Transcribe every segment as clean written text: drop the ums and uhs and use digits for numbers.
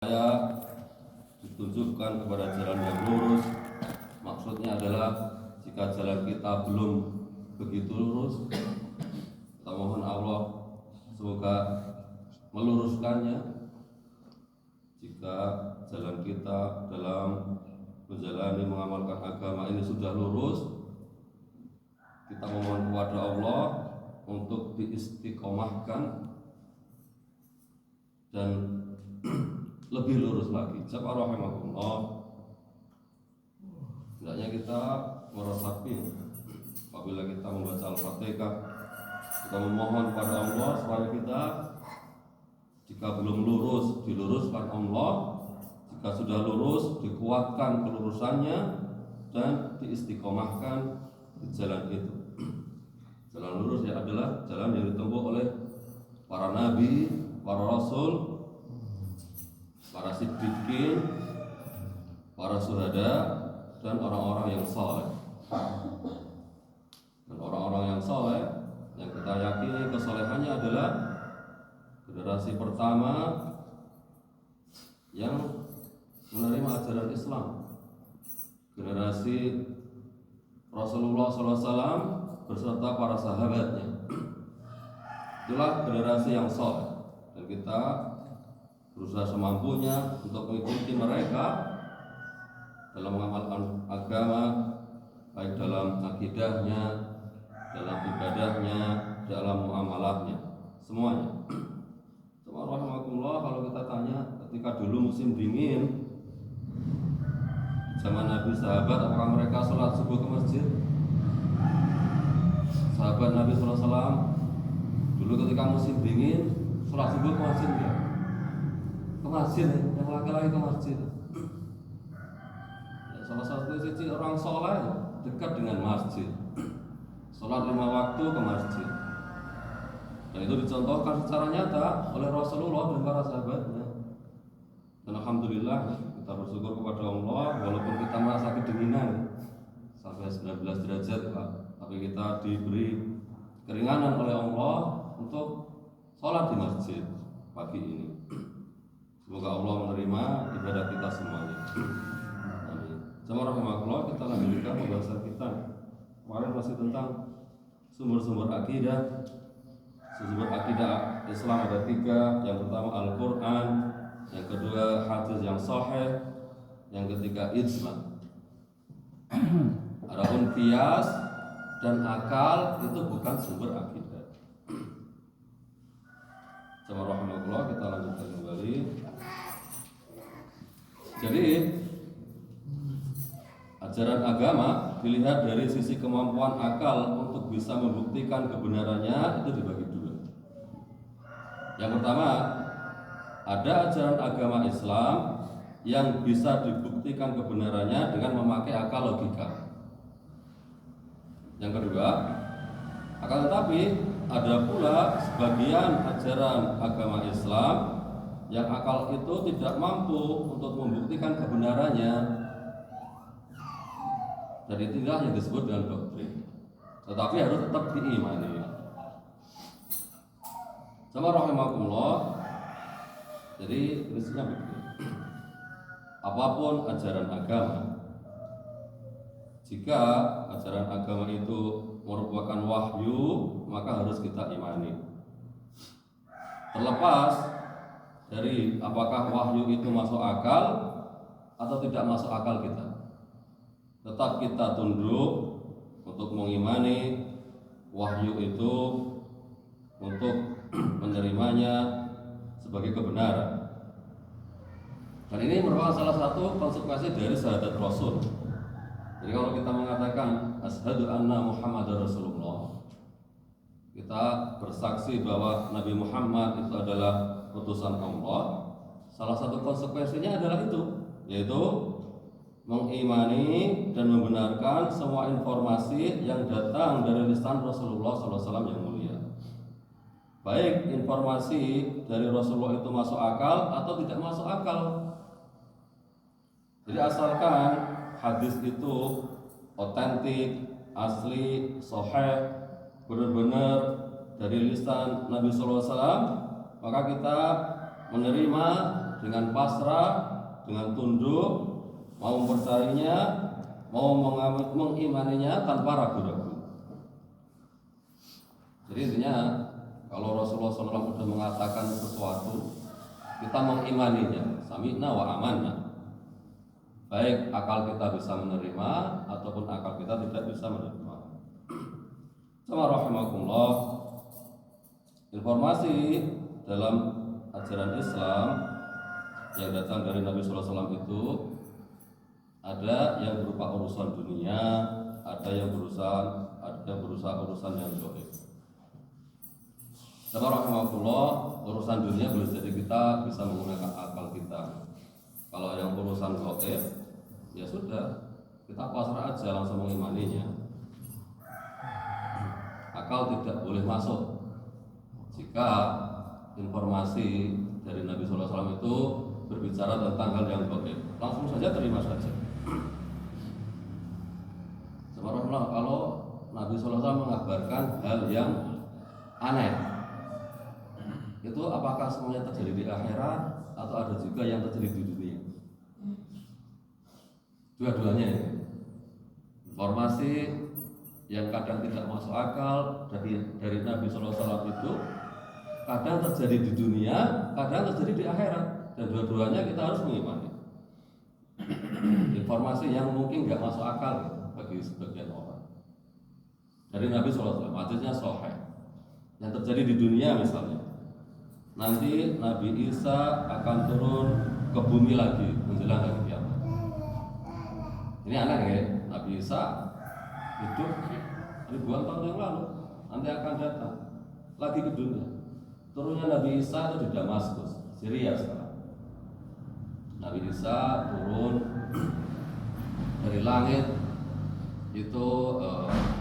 Saya ditunjukkan kepada jalan yang lurus. Maksudnya adalah jika jalan kita belum begitu lurus, kita mohon Allah semoga meluruskannya. Jika jalan kita dalam menjalani mengamalkan agama ini sudah lurus, kita memohon kepada Allah untuk diistiqomahkan dan lebih lurus lagi. Siapa rahimahullah, hendaknya kita meresapi apabila kita membaca Al-Fatihah, kita memohon kepada Allah supaya kita jika belum lurus diluruskan Allah, jika sudah lurus dikuatkan kelurusannya dan diistiqomahkan di jalan itu. Jalan lurus ya adalah jalan yang ditempuh oleh para nabi, para rasul, para siddiqin, para syuhada, dan orang-orang yang saleh. Dan orang-orang yang saleh yang kita yakini kesolehannya adalah generasi pertama yang menerima ajaran Islam, generasi Rasulullah SAW beserta para sahabatnya. Itulah generasi yang saleh, dan kita berusaha semampunya untuk mengikuti mereka dalam mengamalkan agama, baik dalam akidahnya, dalam ibadahnya, dalam muamalahnya, semuanya. Rahmatullah, kalau kita tanya ketika dulu musim dingin zaman Nabi sahabat, apakah mereka sholat subuh ke masjid? Sahabat Nabi SAW dulu ketika musim dingin sholat subuh ke masjid enggak? Ke masjid, yang laki-laki ke masjid. Ya, salah satu sisi orang soleh dekat dengan masjid, sholat 5 waktu ke masjid. Dan itu dicontohkan secara nyata oleh Rasulullah dan para sahabatnya. Dan alhamdulillah kita bersyukur kepada Allah, walaupun kita merasa kedinginan sampai 19 derajat Pak, tapi kita diberi keringanan oleh Allah untuk sholat di masjid pagi ini. Semoga Allah menerima ibadah kita semuanya. Amin. Jamaah rahimahullah, kita lanjutkan pembahasan kita. Kemarin masih tentang sumber-sumber akidah. Sumber akidah Islam ada 3. Yang pertama Al-Quran, yang kedua hadis yang sahih, yang ketiga ijma. Adapun qiyas dan akal itu bukan sumber akidah. Jamaah rahimahullah, kita lanjutkan kembali. Jadi ajaran agama dilihat dari sisi kemampuan akal untuk bisa membuktikan kebenarannya, itu dibagi 2. Yang pertama, ada ajaran agama Islam yang bisa dibuktikan kebenarannya dengan memakai akal logika. Yang kedua, akan tetapi ada pula sebagian ajaran agama Islam yang akal itu tidak mampu untuk membuktikan kebenarannya, dan itulah yang disebut dengan doktrin, tetapi harus tetap diimani. Sama rahimakumullah. Jadi prinsipnya begini, apapun ajaran agama, jika ajaran agama itu merupakan wahyu, maka harus kita imani. Terlepas dari apakah wahyu itu masuk akal atau tidak masuk akal kita, tetap kita tunduk untuk mengimani wahyu itu, untuk menerimanya sebagai kebenaran. Dan ini merupakan salah satu konsekuensi dari syahadat Rasul. Jadi kalau kita mengatakan asyhadu anna Muhammadar Rasulullah, kita bersaksi bahwa Nabi Muhammad itu adalah utusan Allah, salah satu konsekuensinya adalah itu, yaitu mengimani dan membenarkan semua informasi yang datang dari lisan Rasulullah SAW yang mulia. Baik informasi dari Rasulullah itu masuk akal atau tidak masuk akal. Jadi asalkan hadis itu otentik, asli, sahih, benar-benar dari lisan Nabi SAW, maka kita menerima dengan pasrah, dengan tunduk, mau mempercayainya, mau mengimaninya tanpa ragu-ragu. Jadi intinya kalau Rasulullah SAW sudah mengatakan sesuatu, kita mengimaninya, sami'na wa amanna. Baik akal kita bisa menerima ataupun akal kita tidak bisa menerima. Sama rahimakumullah, informasi dalam ajaran Islam yang datang dari Nabi SAW itu ada yang berupa urusan dunia, ada yang berusaha urusan yang gaib. Sama rahimakumullah, urusan dunia boleh jadi kita bisa menggunakan akal kita. Kalau yang urusan gaib, ya sudah, kita pasrah aja langsung mengimaninya. Akal tidak boleh masuk jika informasi dari Nabi SAW itu berbicara tentang hal yang gaib. Langsung saja terima saja. Subhanallah, kalau Nabi SAW mengabarkan hal yang aneh, itu apakah semuanya terjadi di akhirat atau ada juga yang terjadi di dunia? Dua-duanya ya. Informasi yang kadang tidak masuk akal dari Nabi SAW itu kadang terjadi di dunia, kadang terjadi di akhirat, dan dua-duanya kita harus mengimani. Informasi yang mungkin nggak masuk akal bagi sebagian orang dari Nabi SAW, hadisnya sahih, yang terjadi di dunia misalnya, nanti Nabi Isa akan turun ke bumi lagi menjelang hari kiamat. Ini aneh ya, Nabi Isa hidup ribuan tahun yang lalu, nanti akan datang lagi ke dunia. Turunnya Nabi Isa itu di Damaskus, Syria sekarang. Nabi Isa turun dari langit itu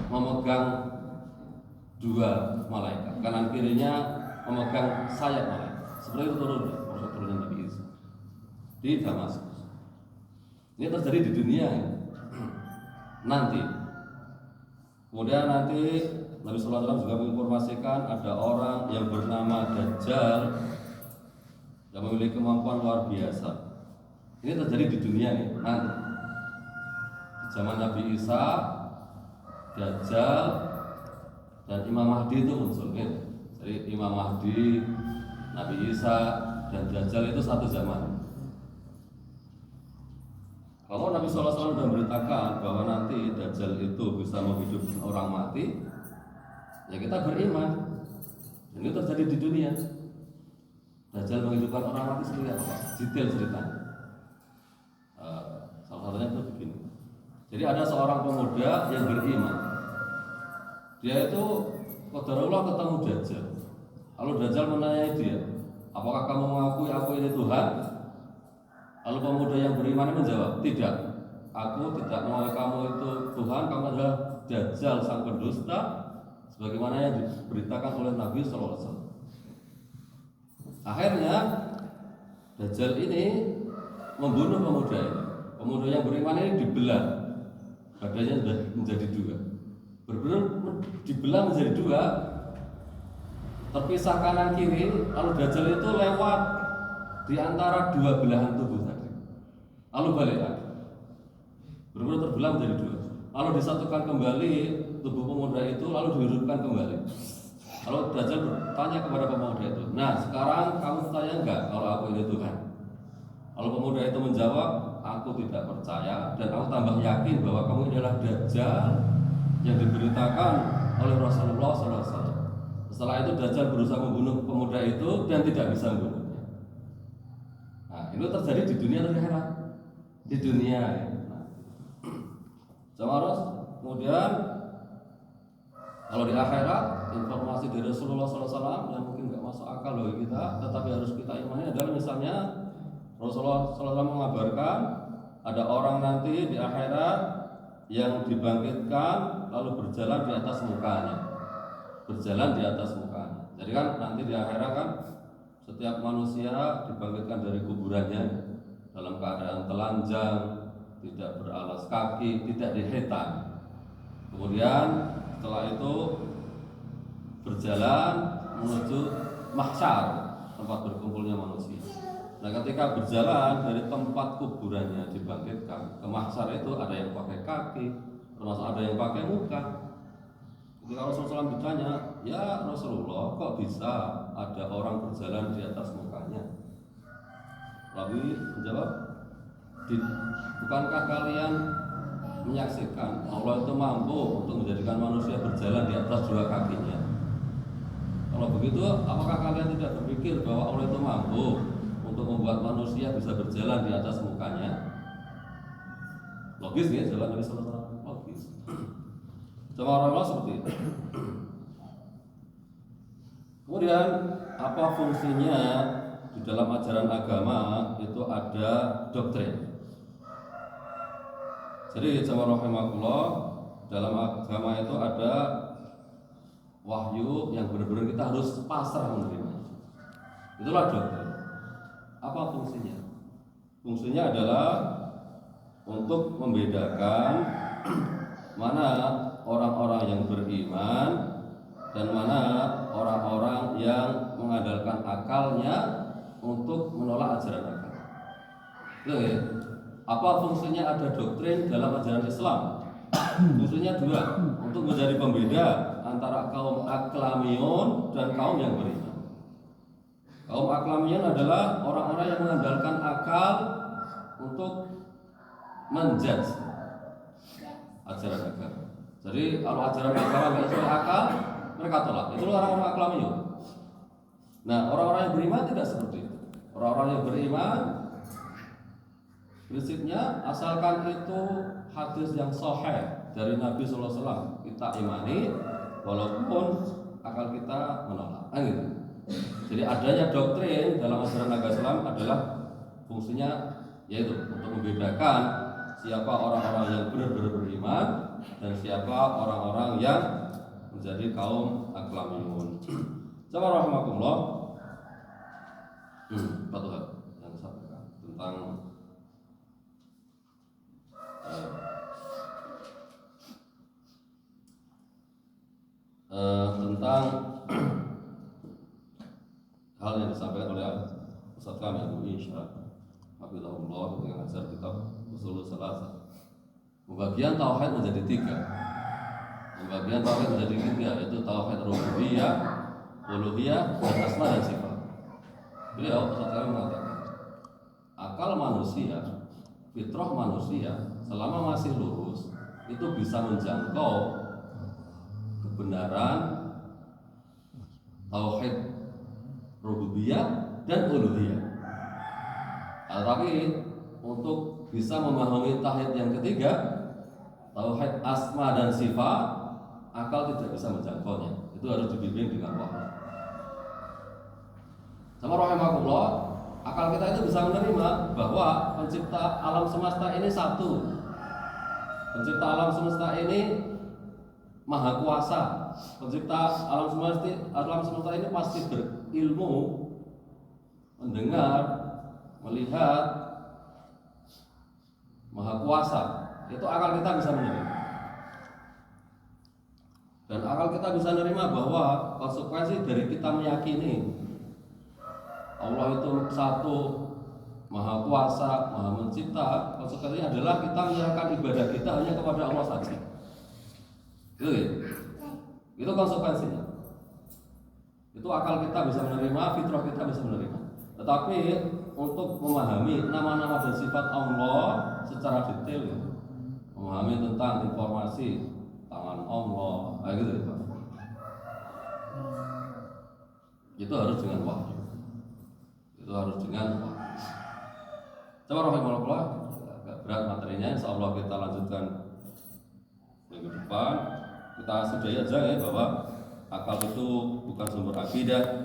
memegang dua malaikat, kanan kirinya memegang sayap malaikat. Seperti itu turunnya Nabi Isa di Damaskus. Ini terjadi di dunia ya. Nanti kemudian nanti Nabi SAW juga menginformasikan ada orang yang bernama Dajjal yang memiliki kemampuan luar biasa. Ini terjadi di dunia nih nanti. Di zaman Nabi Isa, Dajjal dan Imam Mahdi itu muncul gitu. Jadi Imam Mahdi, Nabi Isa dan Dajjal itu satu zaman. Kalau Nabi SAW sudah memberitakan bahwa nanti Dajjal itu bisa menghidupkan orang mati, ya kita beriman. Ini terjadi di dunia. Dajjal menghidupkan orang mati seperti apa? Detail ceritanya. Salah satunya itu begini. Jadi ada seorang pemuda yang beriman. Dia itu qadarullah ketemu Dajjal. Lalu Dajjal menanyai dia, apakah kamu mengakui aku ini Tuhan? Lalu pemuda yang beriman menjawab, tidak. Aku tidak mengakui kamu itu Tuhan, kamu adalah Dajjal sang pendusta, sebagaimana yang diberitakan oleh Nabi SAW. Akhirnya Dajjal ini membunuh pemuda ini. Pemuda yang beriman ini dibelah, badannya menjadi dua. Benar-benar dibelah menjadi dua, terpisah kanan kiri. Lalu Dajjal itu lewat di antara dua belahan tubuh tadi, lalu balik lagi, benar-benar terbelah menjadi dua. Lalu disatukan kembali tubuh pemuda itu, lalu dihidupkan kembali. Lalu Dajjal bertanya kepada pemuda itu, nah sekarang kamu percaya enggak kalau aku ini Tuhan? Lalu pemuda itu menjawab, aku tidak percaya dan aku tambah yakin bahwa kamu ini adalah Dajjal yang diberitakan oleh Rasulullah SAW. Setelah itu Dajjal berusaha membunuh pemuda itu dan tidak bisa membunuhnya. Nah, itu terjadi di dunia atau di akhirat? Di dunia ya. Nah, kemudian kalau di akhirat, informasi dari Rasulullah SAW yang mungkin nggak masuk akal bagi kita, tetapi harus kita imani adalah misalnya Rasulullah SAW mengabarkan ada orang nanti di akhirat yang dibangkitkan lalu berjalan di atas mukanya, Jadi kan nanti di akhirat kan setiap manusia dibangkitkan dari kuburannya dalam keadaan telanjang, tidak beralas kaki, tidak dihitan. Kemudian setelah itu berjalan menuju mahsyar, tempat berkumpulnya manusia. Nah, ketika berjalan dari tempat kuburannya dibangkitkan ke mahsyar itu ada yang pakai kaki, termasuk ada yang pakai muka. Ketika Rasulullah SAW ditanya, ya Rasulullah, kok bisa ada orang berjalan di atas mukanya? Nabi menjawab, bukankah kalian menyaksikan Allah itu mampu untuk menjadikan manusia berjalan di atas dua kakinya? Kalau begitu, apakah kalian tidak berpikir bahwa Allah itu mampu untuk membuat manusia bisa berjalan di atas mukanya? Logis ya, jalan Nabi sallallahu alaihi wasallam. Logis. Sama orang-orang seperti itu. Kemudian apa fungsinya di dalam ajaran agama itu ada doktrin. Jadi jamaah rahimakumullah, dalam agama itu ada wahyu yang benar-benar kita harus pasrah menerima. Itulah doktrin. Apa fungsinya? Fungsinya adalah untuk membedakan mana orang-orang yang beriman dan mana orang-orang yang mengandalkan akalnya untuk menolak ajaran agama. Itu ya. Apa fungsinya ada doktrin dalam ajaran Islam? Fungsinya dua, untuk menjadi pembeda antara kaum aklamiyun dan kaum yang beriman. Kaum aklamiyun adalah orang-orang yang mengandalkan akal untuk menjudge ajaran agama. Jadi kalau ajaran agama nggak sesuai akal, mereka tolak. Itu orang-orang aklamiyun. Nah, orang-orang yang beriman tidak seperti itu. Orang-orang yang beriman prinsipnya asalkan itu hadis yang sahih dari Nabi Sallallahu Alaihi Wasallam kita imani, walaupun akal kita menolak. Gitu. Jadi adanya doktrin dalam ajaran agama Islam adalah fungsinya yaitu untuk membedakan siapa orang-orang yang benar-benar beriman dan siapa orang-orang yang menjadi kaum aklamiyun. Sama rahimakumullah. Satu hal yang saya sampaikan tentang hal yang disampaikan oleh Ustaz kami Abu Isya Hafizahullah yang ajar kitab Ushul Salasah. Pembagian tauhid menjadi tiga. Pembagian tauhid menjadi tiga, yaitu tauhid rububiyah, uluhiyah, dan asma dan sifat. Beliau Ustaz kami mengatakan, akal manusia, fitrah manusia selama masih lurus itu bisa menjangkau kebenaran tauhid rububiyah dan uluhiyah. Tapi untuk bisa memahami tauhid yang ketiga, tauhid asma dan sifat, akal tidak bisa menjangkaunya. Itu harus dibimbing dengan wahyu. Sama rahimakumullah, akal kita itu bisa menerima bahwa pencipta alam semesta ini satu. Pencipta alam semesta ini maha kuasa. Pencipta alam semesta ini pasti berilmu, mendengar, melihat, maha kuasa. Itu akal kita bisa menerima. Dan akal kita bisa menerima bahwa konsekuensi dari kita meyakini Allah itu satu, maha kuasa, maha mencipta, konsekuensinya adalah kita menyerahkan ibadah kita hanya kepada Allah saja. Itu ya? Itu konsekuensinya. Itu akal kita bisa menerima, fitrah kita bisa menerima. Tetapi untuk memahami nama-nama dan sifat Allah secara detail ya, memahami tentang informasi tangan Allah, gitu ya, Pak. Itu harus dengan wahyu. Itu harus dengan wahyu. Coba rahimahullah, agak berat materinya, insyaallah kita lanjutkan minggu depan. Kita sudahi aja ya bahwa akal itu bukan sumber akidah,